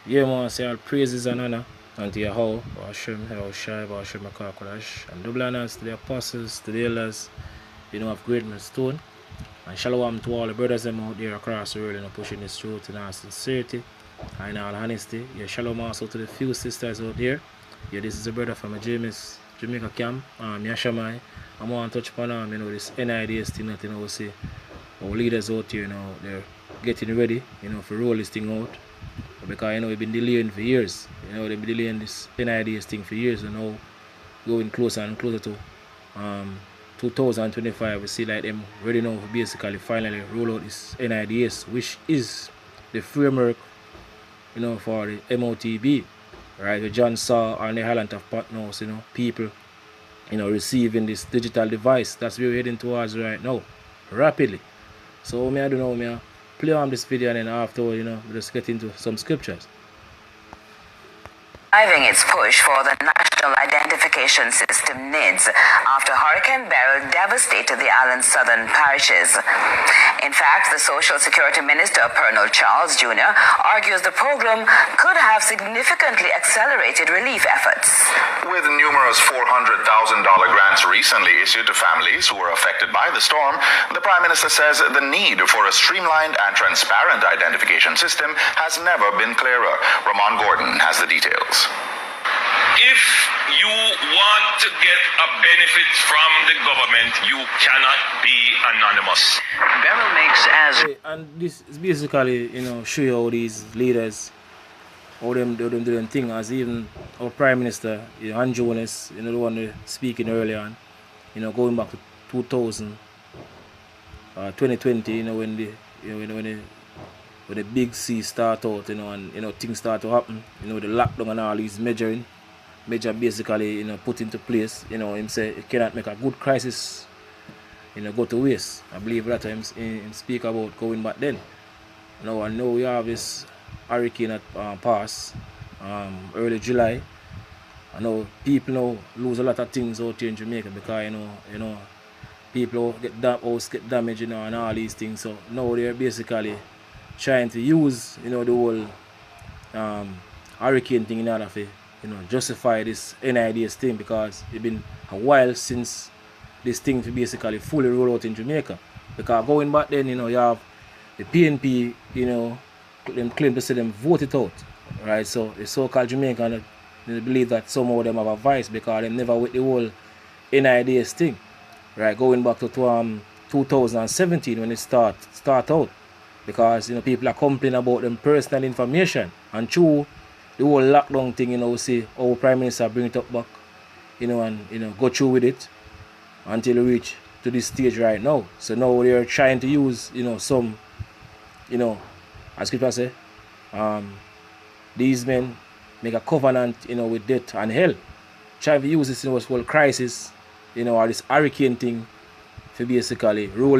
Yeah, man, say all praises and honor unto Yahweh, Hashem, Shai, Hashem, Akakulash, and double honors to the apostles, to the elders, of great stone. And shalom to all the brothers them out there across the world, pushing this truth in all sincerity and in all honesty. Yeah, shalom also to the few sisters out there. Yeah, this is a brother from a Jamaica camp, Yashamai. I want to touch upon this N.I.D.S thing that we see our leaders out here they're getting ready, for roll this thing out. Because we've been delaying for years. They've been delaying this N.I.D.S thing for years, and now going closer and closer to 2025. We see like them ready now to basically finally roll out this N.I.D.S, which is the framework, for the MOTB. Right, the John saw on the island of partners, people, receiving this digital device. That's where we're heading towards right now, rapidly. So I don't know, play on this video and then afterward, we just get into some scriptures. Driving its push for the National Identification System (N.I.D.S) after Hurricane Beryl devastated the island's southern parishes. In fact, the Social Security Minister, Colonel Charles Jr., argues the program could have significantly accelerated relief efforts. With numerous $400,000 grants recently issued to families who were affected by the storm, the Prime Minister says the need for a streamlined and transparent identification system has never been clearer. Ramon Gordon has the details. If you want to get a benefit from the government, you cannot be anonymous. Beryl makes as... And this is basically, show you how these leaders, how them doing thing, as even our Prime Minister, N.I.D.S, Jonas, the one speaking earlier on, going back to 2020, when the big C start out, and things start to happen, the lockdown and all these measure basically, put into place, him say it cannot make a good crisis, go to waste. I believe that him speak about going back then. I know we have this hurricane that pass early July. I know people now lose a lot of things out here in Jamaica because people get damaged, and all these things. So now they're basically trying to use the whole hurricane thing in order to justify this N.I.D.S thing, because it's been a while since this thing to basically fully roll out in Jamaica. Because going back then, you have the PNP, them claim to say them vote it out, right? So the so-called Jamaican, they believe that some of them have a vice because they never with the whole N.I.D.S thing, right? Going back to 2017 when it start out. Because people are complaining about them personal information, and through the whole lockdown thing, we see our Prime Minister bring it up back, and go through with it until we reach to this stage right now. So now they're trying to use some, as Scripture say, these men make a covenant with death and hell, trying to use this whole crisis, or this hurricane thing, to basically roll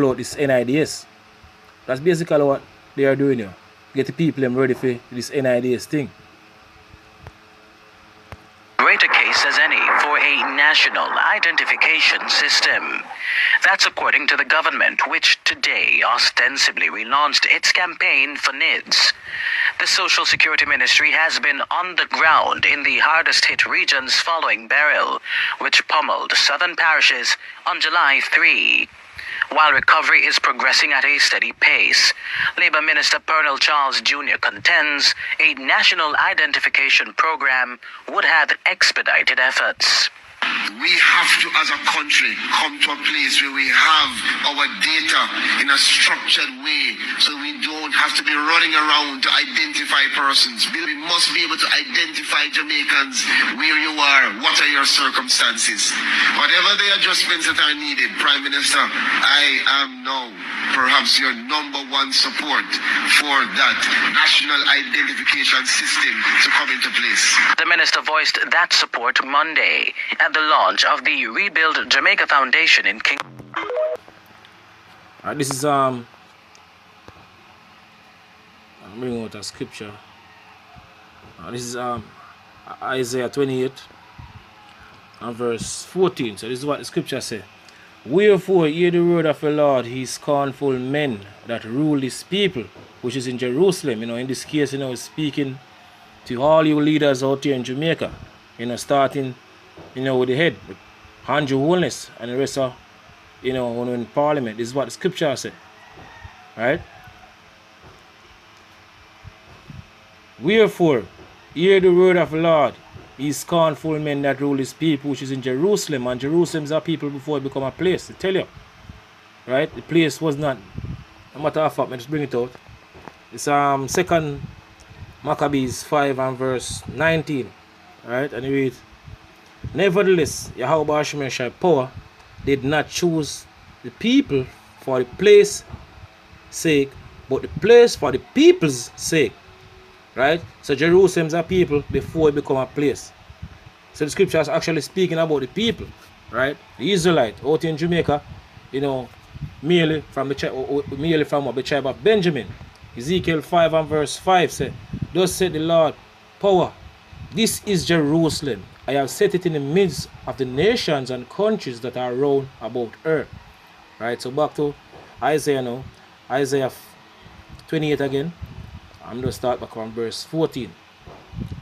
out this N.I.D.S. That's basically what they are doing here. Get the people ready for this N.I.D.S thing. Greater case as any for a national identification system. That's according to the government, which today ostensibly relaunched its campaign for N.I.D.S. The Social Security Ministry has been on the ground in the hardest hit regions following Beryl, which pummeled southern parishes on July 3. While recovery is progressing at a steady pace, Labour Minister Colonel Charles Jr. contends a national identification program would have expedited efforts. We have to, as a country, come to a place where we have our data in a structured way, so we don't have to be running around to identify persons. We must be able to identify Jamaicans where you are, what are your circumstances. Whatever the adjustments that are needed, Prime Minister, I am now perhaps your #1 support for that national identification system to come into place. The minister voiced that support Monday at the launch of the Rebuild Jamaica Foundation in King. This is I'm bringing out a scripture. This is Isaiah 28 and verse 14. So this is what the scripture says. Wherefore hear the word of the Lord, he scornful men that rule his people. which is in Jerusalem. In this case, speaking to all you leaders out here in Jamaica, starting, with the head, with Andrew Holness and the rest of, in Parliament. This is what the scripture said, right? Wherefore, hear the word of the Lord, ye scornful men that rule his people, which is in Jerusalem. And Jerusalem is a people before it become a place, I tell you. Right? The place was not. No matter of fact, let's bring it out. It's 2 Maccabees 5 and verse 19. Right? And you read, nevertheless, Yahweh Hashem power did not choose the people for the place sake, but the place for the people's sake. Right? So Jerusalem is a people before it become a place. So the scripture is actually speaking about the people, right? The Israelite out in Jamaica, merely from the tribe of Benjamin. Ezekiel 5 and verse 5 said, thus said the Lord, power, this is Jerusalem. I have set it in the midst of the nations and countries that are round about earth. Right? So back to Isaiah now. Isaiah 28 again. I'm going to start back on verse 14.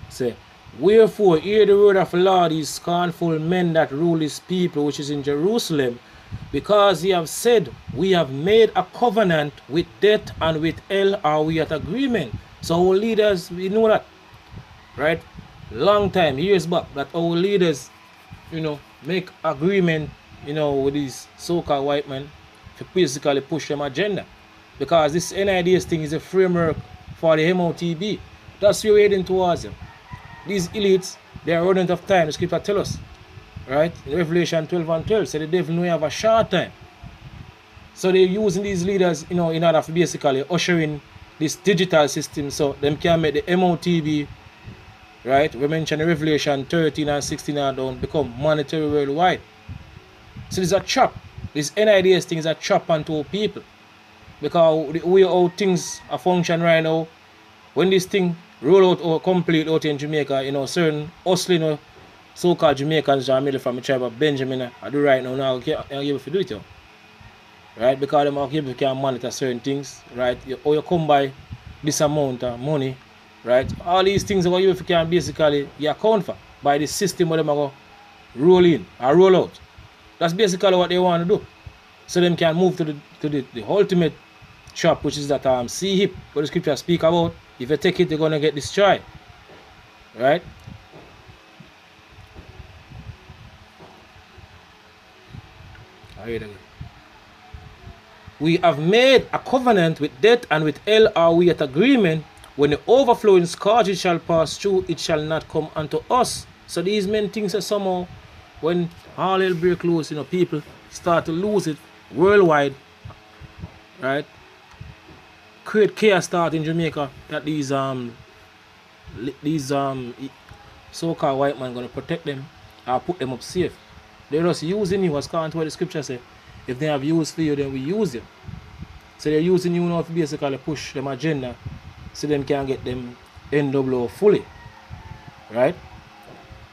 Say, wherefore hear the word of the Lord, ye scornful men that rule his people, which is in Jerusalem, because ye have said, we have made a covenant with death, and with hell are we at agreement. So our leaders, we know that, right? Long time, years back, that our leaders, make agreement, with these so-called white men to basically push them agenda. Because this N.I.D.S thing is a framework for the MOTB. That's where we're heading towards them. These elites, they are running out of time. The scripture tell us, right? In Revelation 12 and 12, say the devil know you have a short time. So they're using these leaders, in order to basically usher in this digital system so them can make the MOTB, right? We mentioned in Revelation 13 and 16 and down, become monetary worldwide. So this is a trap. This N.I.D.S thing is a trap onto our people. Because the way how things are function right now, when this thing roll out or complete out in Jamaica, certain hustling so-called Jamaicans that from the tribe of Benjamin, I do right now, I can't able to do it, right? Because them are able to monitor certain things, right? Or you come by this amount of money, right? All these things are you can basically account for by the system where them are going to roll in or roll out. That's basically what they want to do. So them can move to the ultimate trap, which is that C-hip, what the scripture speak about. If you take it, you're going to get destroyed. Right? I read again. We have made a covenant with death, and with hell are we at agreement. When the overflowing scourge shall pass through, it shall not come unto us. So these men things that somehow, when all hell break loose, people start to lose it worldwide, right? Create chaos start in Jamaica that these so-called white men gonna protect them or put them up safe. They're just using you, as according to what the scripture say. If they have use for you, then we use you. So they're using you now to basically push them agenda so them can get them NWO fully. Right?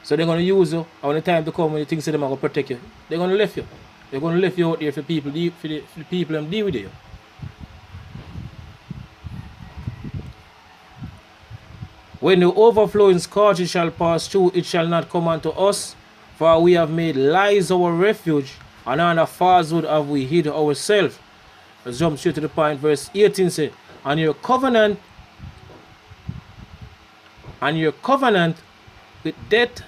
So they're gonna use you, and when the time to come when you think they're gonna protect you, they're gonna leave you. They're gonna leave you out there for people for the people and deal with you. When the overflowing scourge shall pass through, it shall not come unto us, for we have made lies our refuge, and under falsehood have we hid ourselves. Let's jump straight to the point. Verse 18 says, and your covenant with death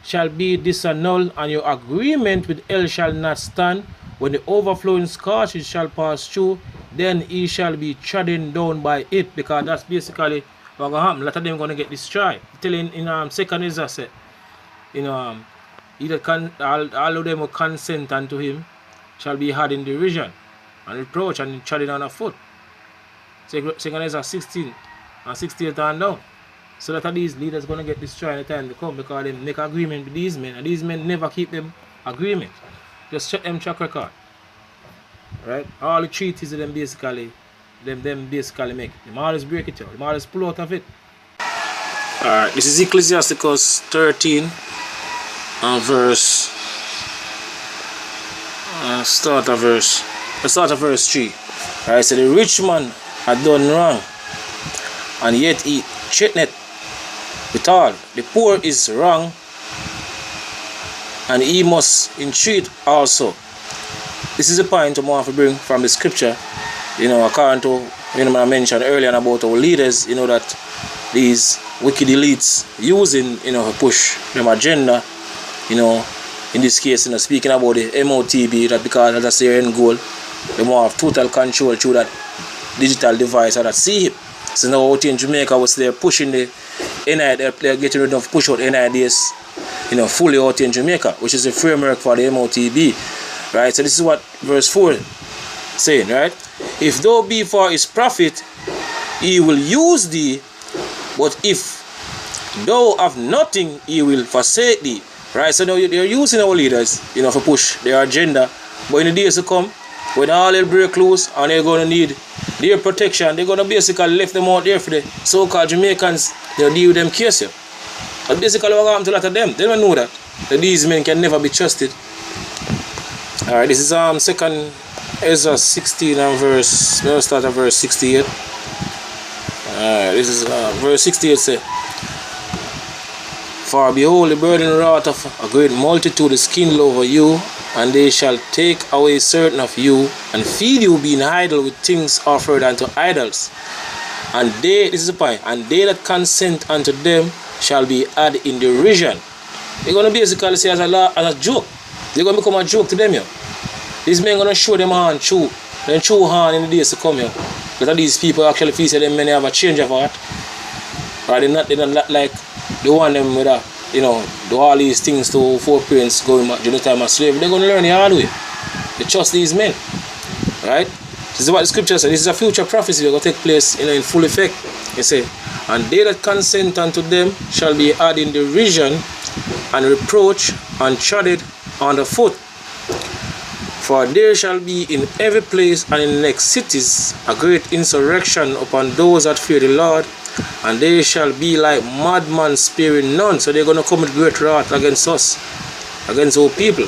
shall be disannulled, and your agreement with hell shall not stand. When the overflowing scourge shall pass through, then he shall be trodden down by it. Because that's basically what's going to happen. A lot of them are going to get destroyed. Telling in 2nd Ezra said, all of them who consent unto him shall be had in derision and reproach and trodden on a foot. 2nd Ezra 16 and 68 and down. So that these leaders going to get destroyed in the time to come, because they make agreement with these men, and these men never keep them agreement. Just check them track record. Right? All the treaties of them basically make. Them always break it out. Them always pull out of it. Alright, this is Ecclesiasticus 13 and verse start of verse 3. Alright, so the rich man had done wrong, and yet he threatened with all. The poor is wrong, and he must entreat also. This is the point I want to bring from the scripture. According to I mentioned earlier about our leaders, that these wicked elites using, to push them agenda, in this case, speaking about the MOTB, that because that's their end goal, they want to have total control through that digital device or that CHIP. So now out in Jamaica, they're pushing the N.I.D.S, they're getting rid of push out N.I.D.S, fully out in Jamaica, which is the framework for the MOTB, right? So this is what verse 4 saying, right? If thou be for his profit, he will use thee, but if thou have nothing, he will forsake thee. Right, so now they're using our leaders, for push their agenda. But in the days to come, when all hell break loose and they're going to need their protection, they're going to basically left them out there for the so-called Jamaicans. They'll deal with them case. But basically what happened to a lot of them, they don't know that these men can never be trusted. Alright, this is 2nd Ezra 16 and verse, we'll start at verse 68. Alright, this is verse 68 say, for behold, the burden wrath of a great multitude is kindled over you, and they shall take away certain of you, and feed you being idle with things offered unto idols. And they, this is the point, and they that consent unto them shall be had in derision. They're going to basically say as a joke. They're going to become a joke to them, These men going to show them hand true. Then true hand in the days to come, Because these people actually feel that them men have a change of heart. Or they're not like they want them with a, do all these things to foreparents going back during the time of slavery. They're going to learn the hard way. They trust these men. Right? This is what the scripture says. This is a future prophecy that will take place in full effect. It says, and they that consent unto them shall be had in derision and reproach and trodden under foot. For there shall be in every place and in the next cities a great insurrection upon those that fear the Lord, and they shall be like madmen sparing none. So they're going to come with great wrath against us, against our people.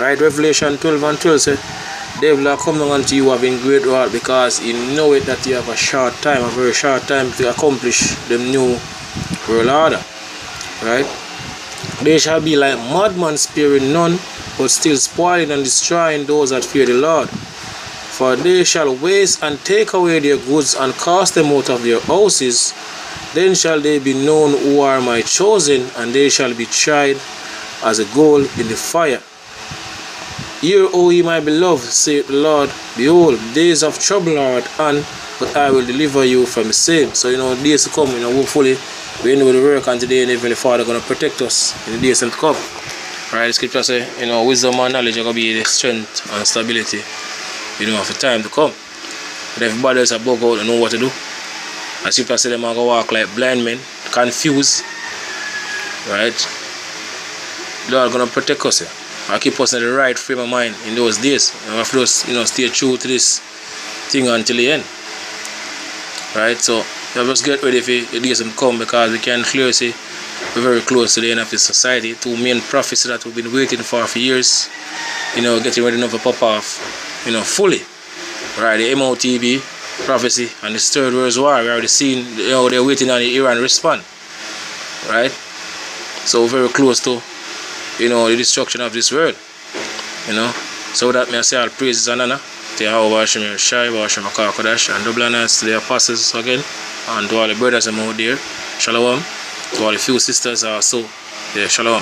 Right? Revelation 12 and 12 says, devil are coming unto you having great wrath, because you know it that you have a short time, a very short time to accomplish the new world order. Right? They shall be like madmen sparing none, but still spoiling and destroying those that fear the Lord. For they shall waste and take away their goods and cast them out of their houses. Then shall they be known who are my chosen, and they shall be tried as a gold in the fire. Hear, O ye my beloved, saith the Lord, behold, days of trouble are at hand, but I will deliver you from the same. So, days to come, hopefully, we end with the work, and today, and Heavenly Father going to protect us in the days to come. Right, the scripture say, wisdom and knowledge are going to be the strength and stability, for time to come. But everybody else are bug out and know what to do. As scripture say, them are going to walk like blind men, confused. Right? The Lord going to protect us and keep us in the right frame of mind in those days. And we have to just, stay true to this thing until the end. Right? So, we just get ready for the days to come, because we can clearly see we're very close to the end of the society. Two main prophecies that we've been waiting for years, getting ready now to pop off, fully. Right, the MOTB prophecy and the Third World War, we already seen, they're waiting on the Iran response. Right? So we're very close to, the destruction of this world. So that may I say all praises and honor to Yahweh Hashem Shai, Hashem Kodash, and double honors to the apostles again, and to all the brothers and out there. Shalom. To all the few sisters also, yeah, shalom.